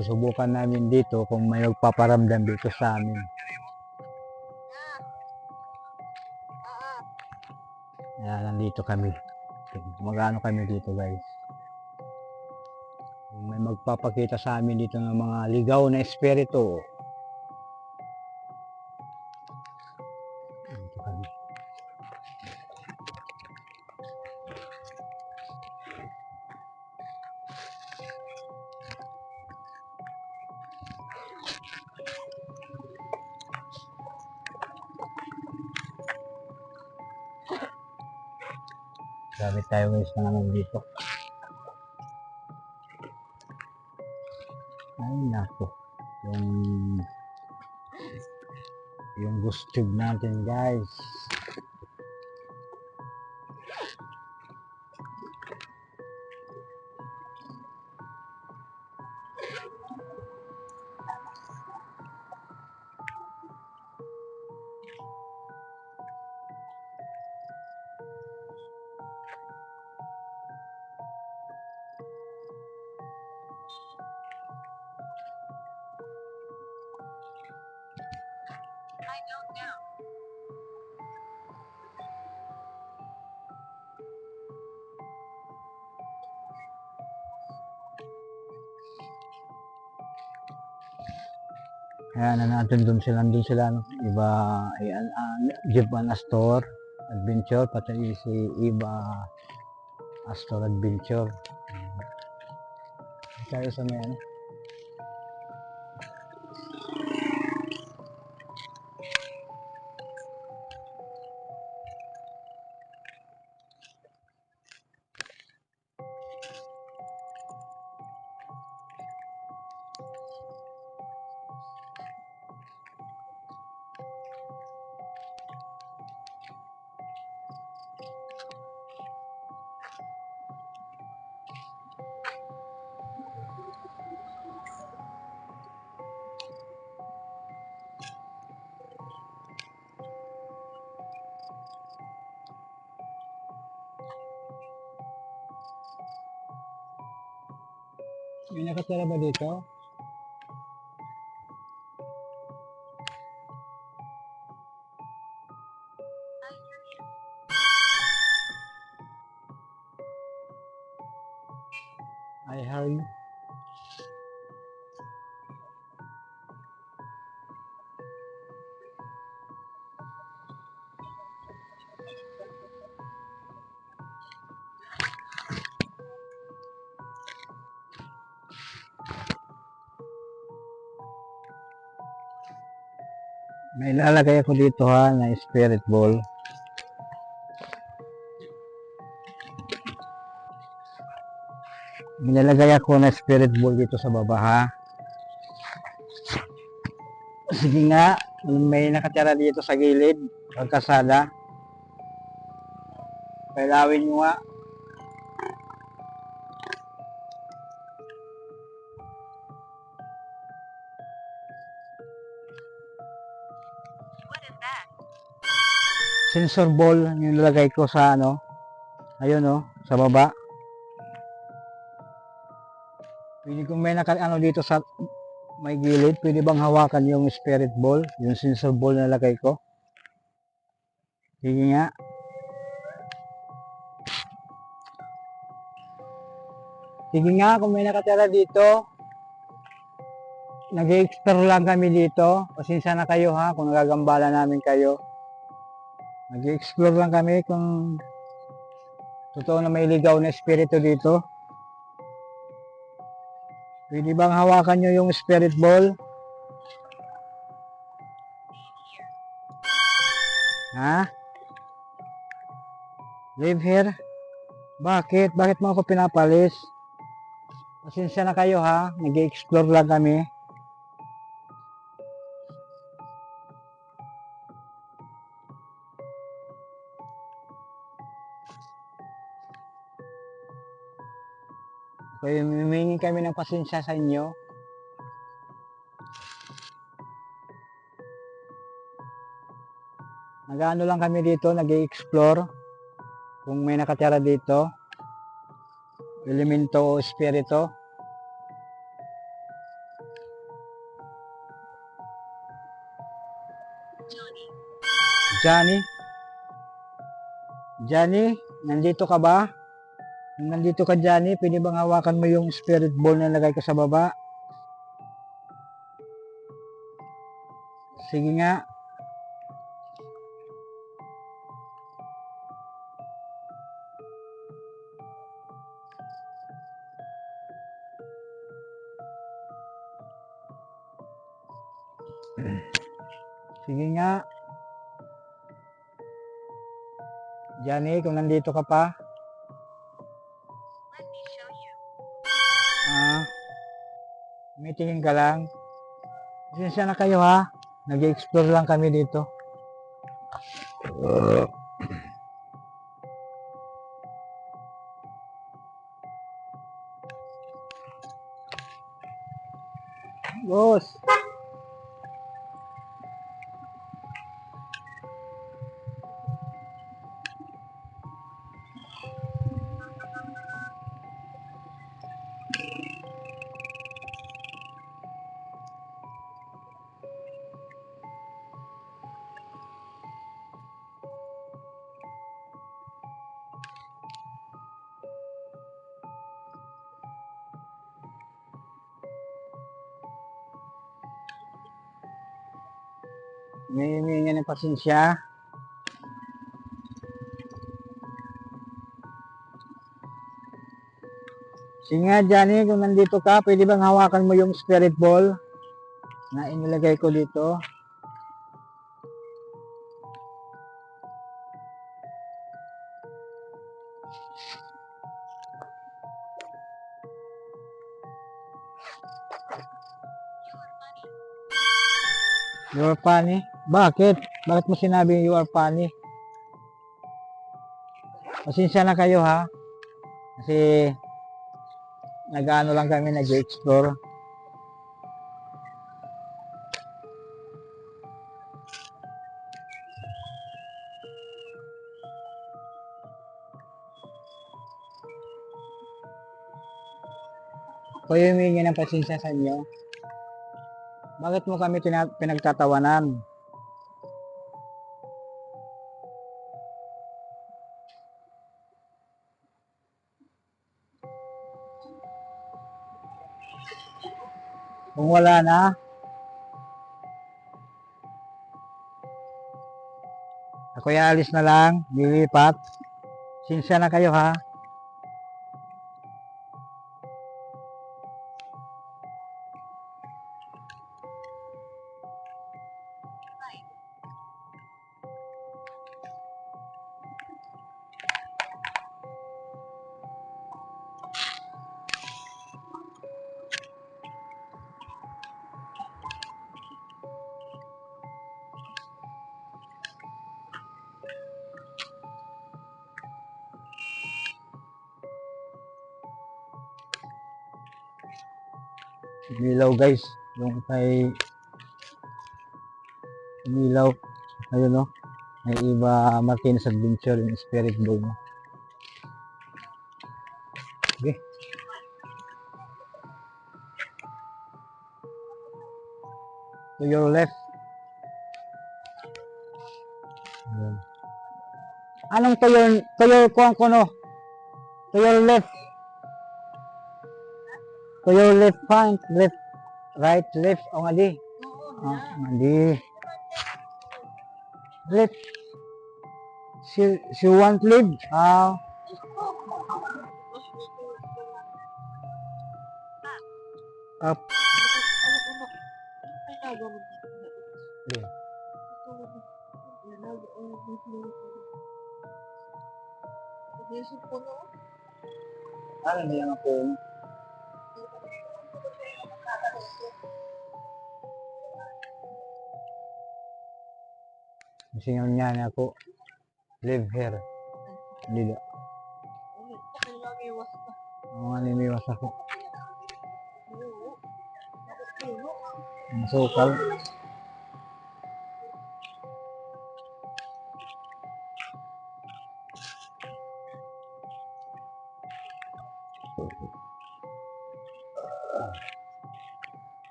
Susubukan namin dito kung may magpaparamdam dito sa amin. Ayan, nandito kami. Magano kami dito, guys. Kung may magpapakita sa amin dito ng mga ligaw na espiritu. Dito kami. Gamit tayo guys na naman dito. Ay nako. Yung gustog natin guys. Ayan, nandun sila, no? Iba, ayan, Jeep and Astor Adventure, pati si Iba Astor Adventure. Tayo sa may ano. May nakatira ba dito? I heard you. May lalagay ako dito ha na spirit ball. Nilalagay ako na spirit ball dito sa baba ha. Sige nga, may nakatira dito sa gilid, pagkasada. Pailawin nyo nga. Sensor ball yung nilagay ko sa ano. Ayun oh, sa baba. Pwede kung may ano dito sa may gilid, pwede bang hawakan yung spirit ball, yung sensor ball na nilagay ko? Sige nga. Sige nga, kung may nakatira dito, nag-explore lang kami dito. Pasensya na kayo ha, kung nagagambala namin kayo. Nag-explore lang kami kung totoo na may ligaw na espiritu dito. Pwede bang hawakan nyo yung spirit ball? Ha? Live here? Bakit? Bakit mo ako pinapalis? Pasensya na kayo ha, nag-explore lang kami. Kaya humingi kami ng pasensya sa inyo. Nag-ano lang kami dito, nag-explore. Kung may nakatira dito, elemento o espiritu. Johnny? Johnny, nandito ka ba? Kung nandito ka, Johnny, pwede bang hawakan mo yung spirit ball na nilagay ko sa baba? Sige nga. Sige nga. Johnny, kung nandito ka pa. Ah, meetingin ka lang. Pasensya na kayo ha. Nag-explore lang kami dito. Boss. May humingi ng pasensya. Sige nga, Johnny, kung nandito ka, pwede bang hawakan mo yung spirit ball na inilagay ko dito? You are funny? Bakit? Bakit mo sinabi you are funny? Pasensya na kayo ha. Kasi nag-ano lang kami, nag-explore. Ako yung humingi ng pasensya sa inyo. Bakit mo kami pinagtatawanan? Kung wala na, ako alis na lang, lilipat. Pasensya na kayo ha. Umilaw guys, yung kay umilaw. Ayun no, may iba Martinez Adventure yung spirit ball mo. Okay. To your left. Ayan. Anong to your kung kuno? To your left. To your left hand, left, right, left, o nga di. Nga di. Left. She want leave. Up. Yeah. Ano na yan ako? Singaw niya na ako. Live here. Dila. Mga nimiwas ako. Ang sukal.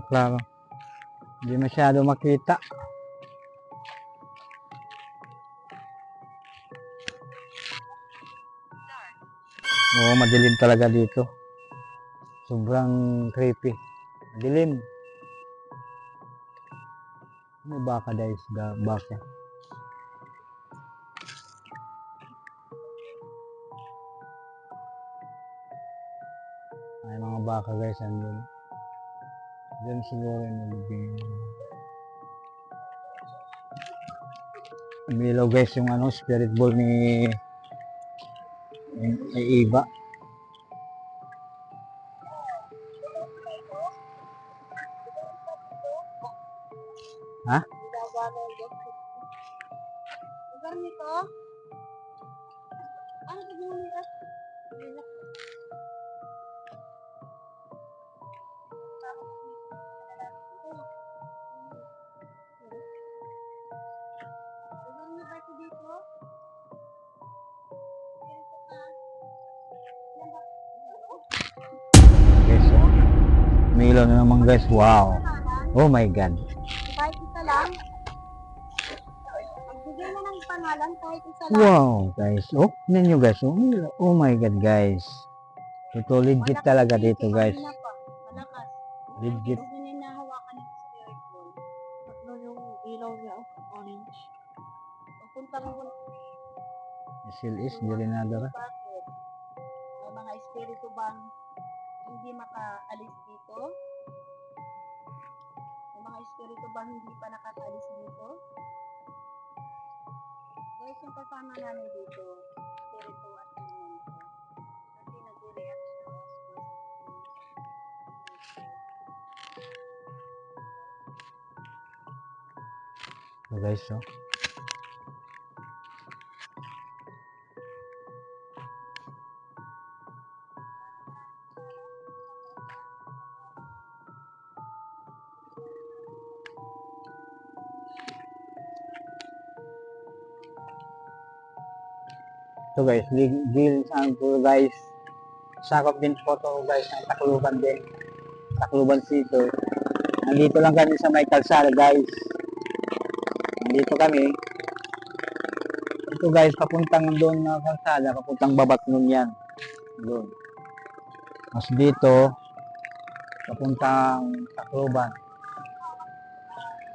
Klaro. Hindi masyado makita. Oo, madilim talaga dito. Sobrang creepy. Madilim. May baka guys, baka. May mga baka guys, andun. Diyan siguro yung nalibing. Umilaw guys yung ano, spirit ball ni Eva. Ha? Lugar nito? Ano sa nila? Lugar niyo ba ito dito? Guys, so, umilaw na naman guys. Wow. Oh my God. Kahit isa lang. Magbigay na ng pangalan kahit isa lang. Wow guys. Oh, tignan nyo guys. Oh, oh my God guys. Ito legit talaga dito guys. Malakas. Legit. Huwag niya nahawakan ng spirit ball. Tatlo yung ilaw niya, orange. Pagpunta mo kung Seal is, di rin nadara. bakit. May mga espiritu bang hindi makaalis dito? May mga espiritu bang hindi pa nakakaalis dito? Guys, yung kasama namin dito, espiritu at elemento. Kasi nag-react siya o So guys, so. So guys, Gil saan po guys. Sakop din po to guys ng Tacloban din. Tacloban City. Nandito lang kami sa may kalsada guys. Nandito kami. Ito guys, papuntang doon na kalsada, papuntang Babatnon yan. Doon. Tapos dito, papuntang Tacloban.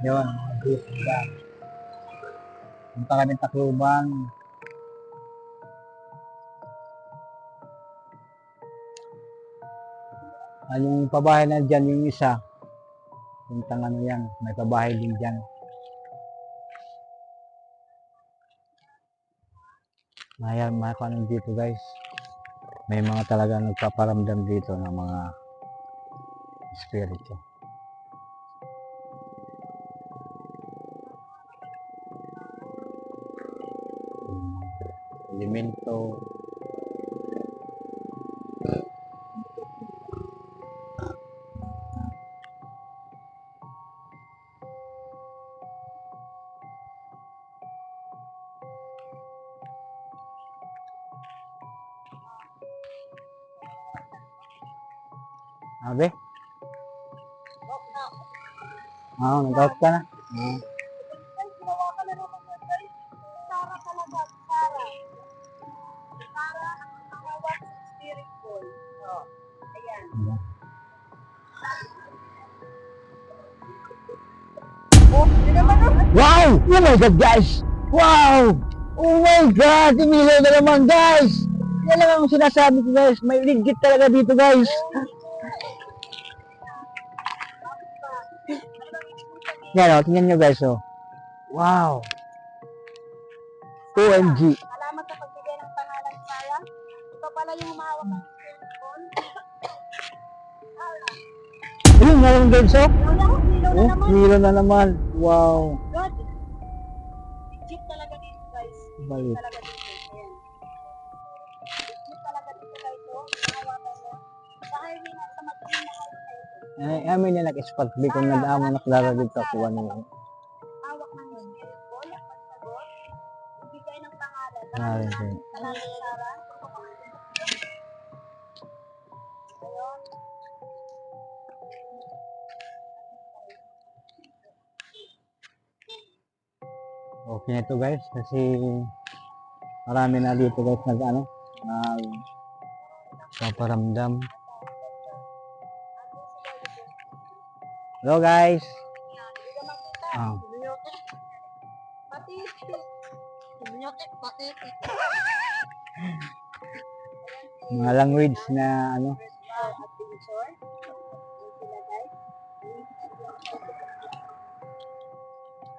Yun, dito lang. Punta kami Tacloban. Yung pabahay na dyan, yung isa. Puntang ano yan, may pabahay din dyan. Mayroon mga kanon dito guys. May mga talaga nagpaparamdam dito ng mga espiritu. Elemento. Abe? Nag-out ka na? ginawa ka na naman yan, guys. Sara talaga, Sara. Sara ang tumawag sa spirit ball. Oh, ayan. Oh, yun naman oh. Wow! Oh my God guys! Wow! Oh my God! Umilaw na naman guys! Yan lang ang sinasabi ko guys. May legit talaga dito guys. Yan o, tingnan nyo guys oh. Wow! OMG! Salamat sa pagbigay ng pangalan, Sara. Ikaw pala yung humahawak ng spirit ball. Ayun, meron guys oh. Ilaw Oh, na naman. umilaw na naman. Wow! God. Legit talaga dito, guys. Balik. Talaga dito. Ayan. Legit talaga dito, guys. Oh, hinahawakan niya. Sa highway na, sa madilim na highway na ito. Ay, amin na nag-spot di kung nag-amo naklara dito ako ano. Hawak ng spirit ball at pagsagot. Ibigay ng pangalan. Pangalan ko. Salamat, Sara. Ayun. okay na ito guys kasi marami na dito guys paparamdam. Hello guys. Hindi ka makita. Ah. Pati. Pati. Mga language na ano. Adventure. Yung sila guys.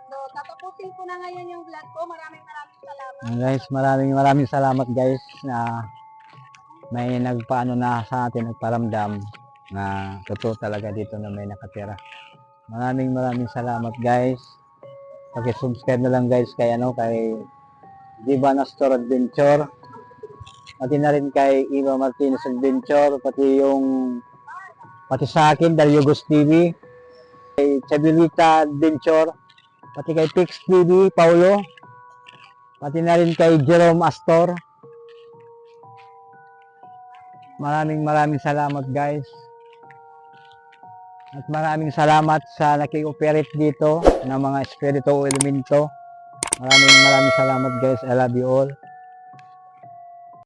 So, tatapusin ko na ngayon yung vlog ko. Maraming salamat. Guys, maraming salamat guys na may nagpaano na sa atin, nagparamdam na totoo talaga dito na may nakatira. Maraming salamat guys. Paki-subscribe na lang guys kay Diva Nastor Adventure. Pati na rin kay Eva Martinez Adventure, pati sa akin Dario Gus TV, kay Chabelita Adventure, pati kay Pix TV Paulo, pati na rin kay Jerome Astor. Maraming salamat guys. At maraming salamat sa naki-operate dito ng mga espiritu o elemento. Maraming salamat guys. I love you all.